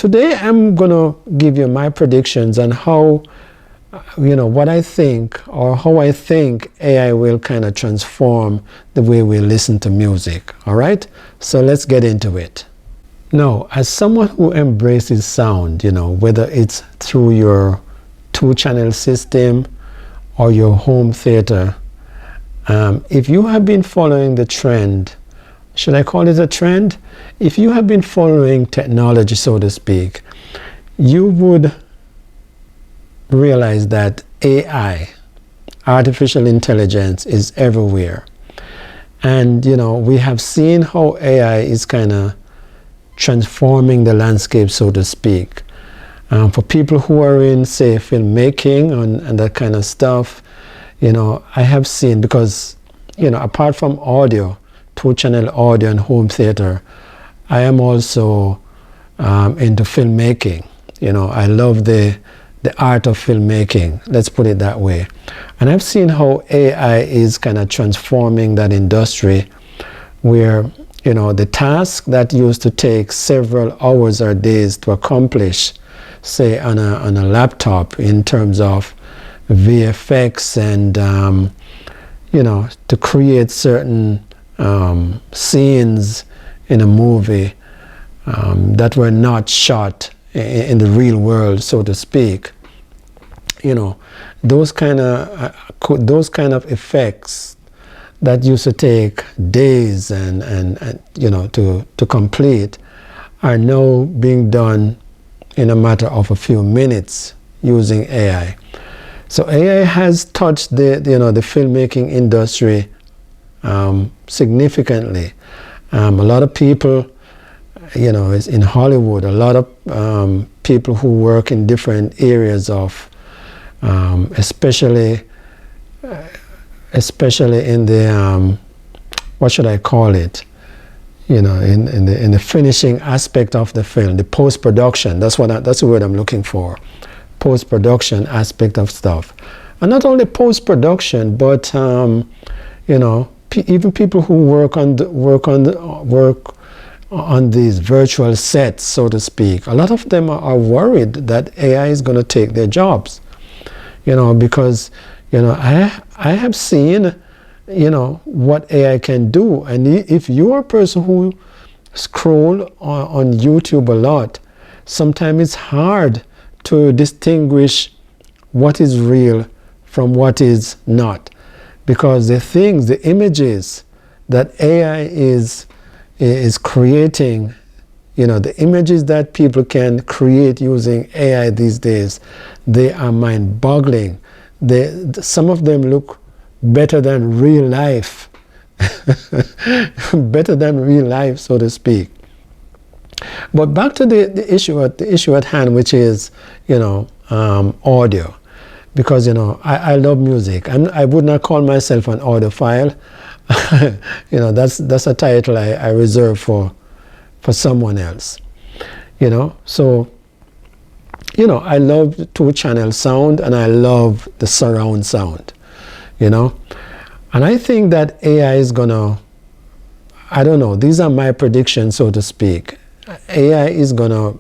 today I'm going to give you my predictions on how, what I think, or how I think AI will kind of transform the way we listen to music. All right? So let's get into it. Now, as someone who embraces sound, whether it's through your 2-channel system or your home theater, if you have been following the trend, should I call it a trend? If you have been following technology, so to speak, you would realize that AI, artificial intelligence, is everywhere. And, we have seen how AI is kind of transforming the landscape, so to speak. For people who are in, say, filmmaking and that kind of stuff, I have seen, because, apart from audio, 2-channel audio and home theater, I am also into filmmaking. I love the art of filmmaking, let's put it that way. And I've seen how AI is kind of transforming that industry, where the task that used to take several hours or days to accomplish, say on a laptop, in terms of VFX and to create certain scenes in a movie that were not shot in the real world, so to speak. Those kind of effects that used to take days and to complete are now being done in a matter of a few minutes using AI. So AI has touched the filmmaking industry significantly. A lot of people, is in Hollywood, a lot of people who work in different areas of, especially in the, what should I call it? In the finishing aspect of the film, the post-production. That's the word I'm looking for. Post-production aspect of stuff, and not only post-production, but even people who work on these virtual sets, so to speak. A lot of them are worried that AI is going to take their jobs, because I have seen what AI can do, and if you're a person who scroll on YouTube a lot, sometimes it's hard to distinguish what is real from what is not, because the images that AI is creating, the images that people can create using AI these days, they are mind-boggling. Some of them look better than real life, better than real life, so to speak. But back to the issue at hand, which is audio, because I love music. I would not call myself an audiophile. That's a title I reserve for someone else. So I love 2-channel sound, and I love the surround sound. And I think that AI is gonna, I don't know, these are my predictions, so to speak. AI is gonna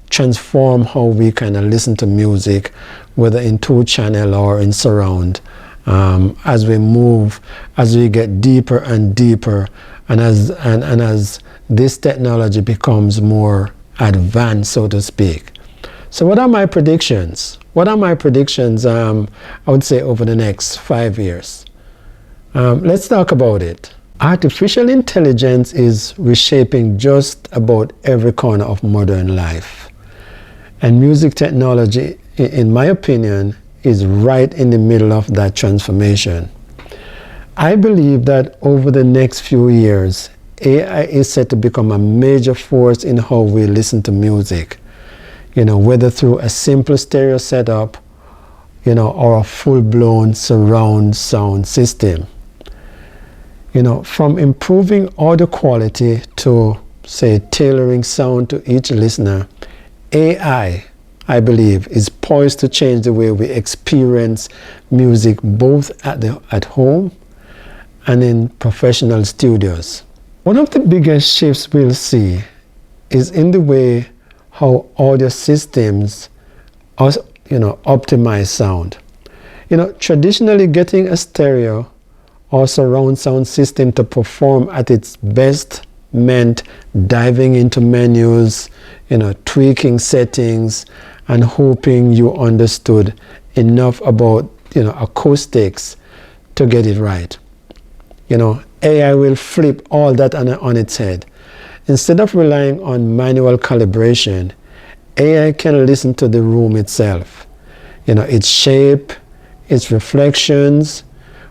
transform how we kind of listen to music, whether in 2-channel or in surround, as we get deeper and deeper, and as this technology becomes more advanced, so to speak. So what are my predictions? I would say over the next 5 years. Let's talk about it. Artificial intelligence is reshaping just about every corner of modern life. And music technology, in my opinion, is right in the middle of that transformation. I believe that over the next few years, AI is set to become a major force in how we listen to music. Whether through a simple stereo setup, or a full-blown surround sound system. From improving audio quality to, say, tailoring sound to each listener, AI, I believe, is poised to change the way we experience music, both at home and in professional studios. One of the biggest shifts we'll see is in the way how audio systems optimize sound. Traditionally getting a stereo or surround sound system to perform at its best meant diving into menus, tweaking settings, and hoping you understood enough about acoustics to get it right. AI will flip all that on its head. Instead of relying on manual calibration, AI can listen to the room itself, its shape, its reflections,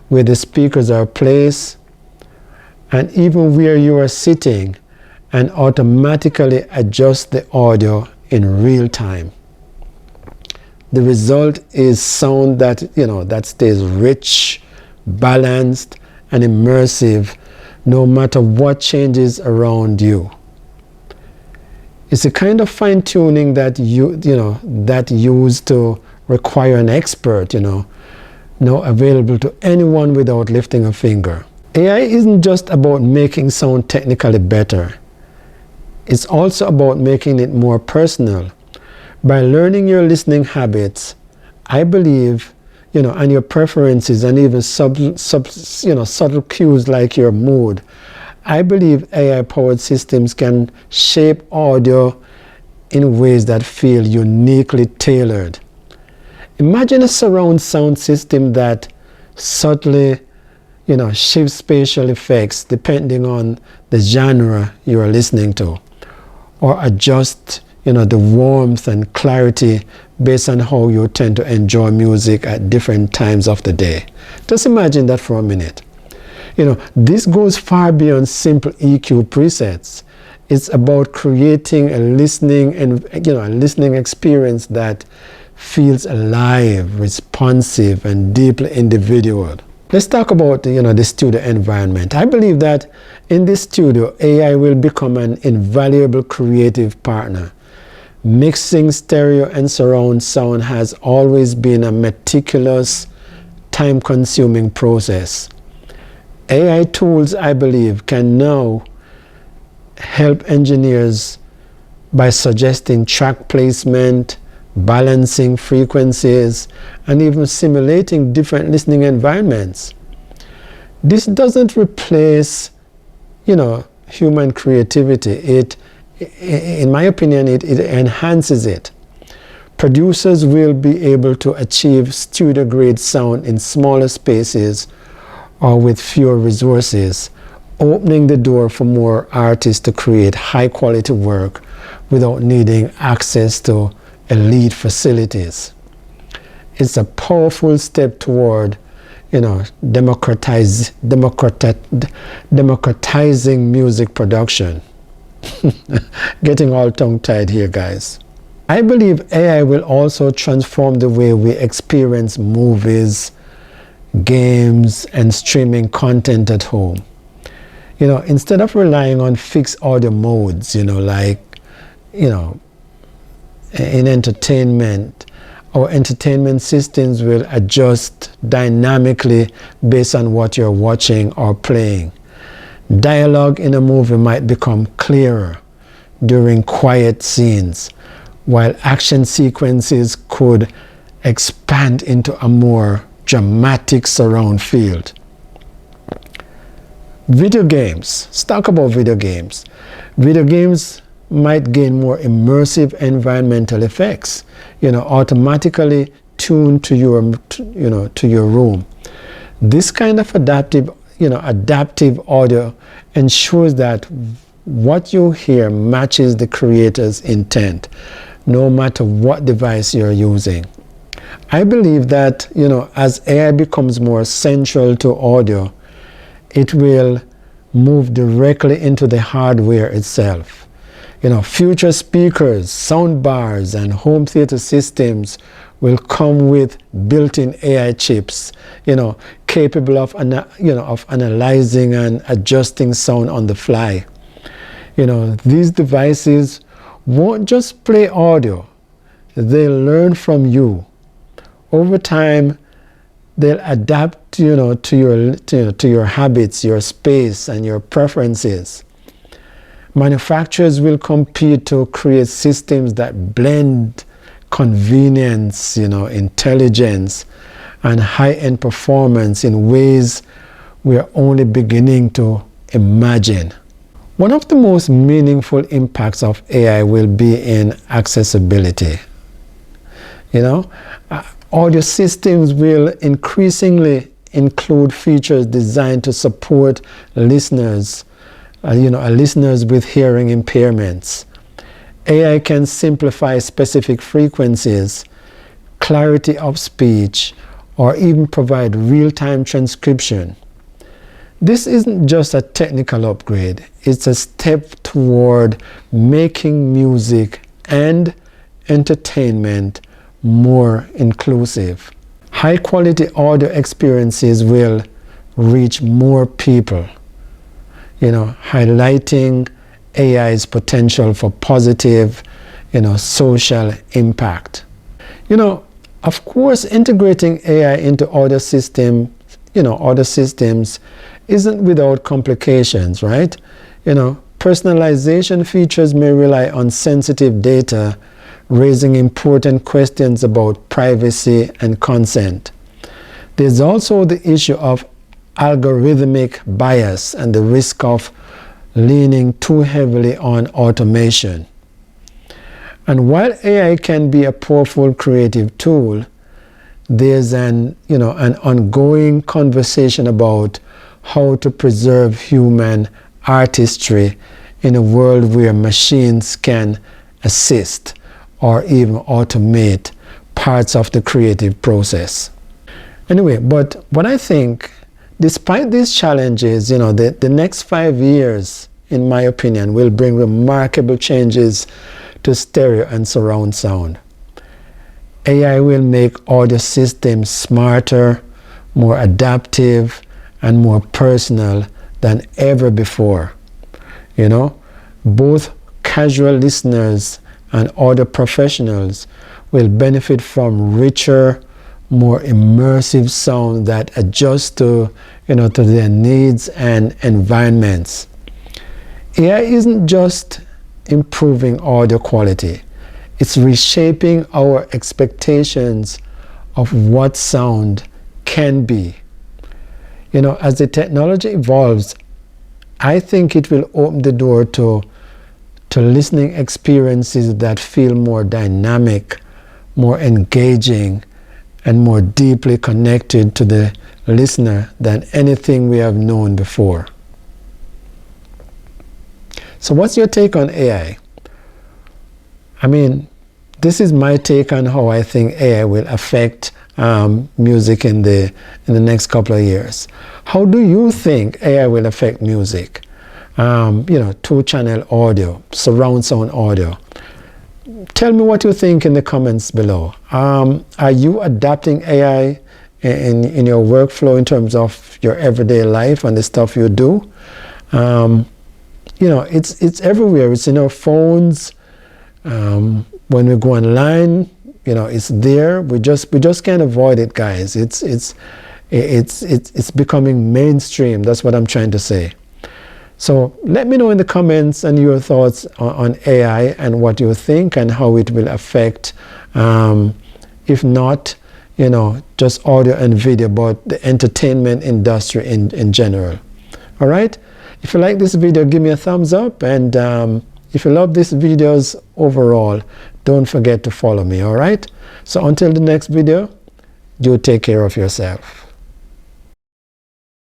where the speakers are placed, and even where you are sitting, and automatically adjust the audio in real time. The result is sound that stays rich, balanced, and immersive no matter what changes around you. It's a kind of fine-tuning that that used to require an expert, now available to anyone without lifting a finger. AI isn't just about making sound technically better. It's also about making it more personal. By learning your listening habits, I believe, and your preferences, and even subtle cues like your mood, I believe AI-powered systems can shape audio in ways that feel uniquely tailored. Imagine a surround sound system that subtly, shifts spatial effects depending on the genre you are listening to, or adjust, the warmth and clarity based on how you tend to enjoy music at different times of the day. Just imagine that for a minute. This goes far beyond simple EQ presets. It's about creating a listening experience that feels alive, responsive, and deeply individual. Let's talk about the studio environment. I believe that in this studio, AI will become an invaluable creative partner. Mixing stereo and surround sound has always been a meticulous, time-consuming process. AI tools, I believe, can now help engineers by suggesting track placement, balancing frequencies, and even simulating different listening environments. This doesn't replace, human creativity. In my opinion, it enhances it. Producers will be able to achieve studio-grade sound in smaller spaces or with fewer resources, opening the door for more artists to create high-quality work without needing access to elite facilities. It's a powerful step toward, democratizing music production. Getting all tongue-tied here, guys. I believe AI will also transform the way we experience movies, games, and streaming content at home. Instead of relying on fixed audio modes, in entertainment, our entertainment systems will adjust dynamically based on what you're watching or playing. Dialogue in a movie might become clearer during quiet scenes, while action sequences could expand into a more dramatic surround field. Video games. Let's talk about video games. Video games might gain more immersive environmental effects, automatically tuned to your room. This kind of adaptive audio ensures that what you hear matches the creator's intent, no matter what device you're using. I believe that, as AI becomes more central to audio, it will move directly into the hardware itself. Future speakers, sound bars, and home theater systems will come with built-in AI chips, capable of analyzing and adjusting sound on the fly. These devices won't just play audio, they'll learn from you. Over time, they'll adapt, to your habits, your space, and your preferences. Manufacturers will compete to create systems that blend convenience, intelligence, and high-end performance in ways we are only beginning to imagine. One of the most meaningful impacts of AI will be in accessibility. Audio systems will increasingly include features designed to support listeners, listeners with hearing impairments. AI can simplify specific frequencies, clarity of speech, or even provide real-time transcription. This isn't just a technical upgrade, it's a step toward making music and entertainment more inclusive. High-quality audio experiences will reach more people, highlighting AI's potential for positive, social impact. Of course, integrating AI into audio systems isn't without complications, right? Personalization features may rely on sensitive data, raising important questions about privacy and consent. There's also the issue of algorithmic bias and the risk of leaning too heavily on automation. And while AI can be a powerful creative tool, there's an ongoing conversation about how to preserve human artistry in a world where machines can assist or even automate parts of the creative process. Anyway, but what I think, despite these challenges, the next 5 years, in my opinion, will bring remarkable changes to stereo and surround sound. AI will make audio systems smarter, more adaptive, and more personal than ever before. Both casual listeners and audio professionals will benefit from richer, more immersive sound that adjusts to their needs and environments. AI isn't just improving audio quality, it's reshaping our expectations of what sound can be. As the technology evolves, I think it will open the door to listening experiences that feel more dynamic, more engaging, and more deeply connected to the listener than anything we have known before. So what's your take on AI? This is my take on how I think AI will affect music in the next couple of years. How do you think AI will affect music? Two-channel audio, surround sound audio. Tell me what you think in the comments below. Are you adapting AI in your workflow in terms of your everyday life and the stuff you do? It's everywhere. It's in our phones. When we go online, it's there. We just can't avoid it, guys. It's becoming mainstream. That's what I'm trying to say. So let me know in the comments and your thoughts on AI and what you think and how it will affect, if not, just audio and video, but the entertainment industry in general. All right? If you like this video, give me a thumbs up. And if you love these videos overall, don't forget to follow me. All right? So until the next video, do take care of yourself.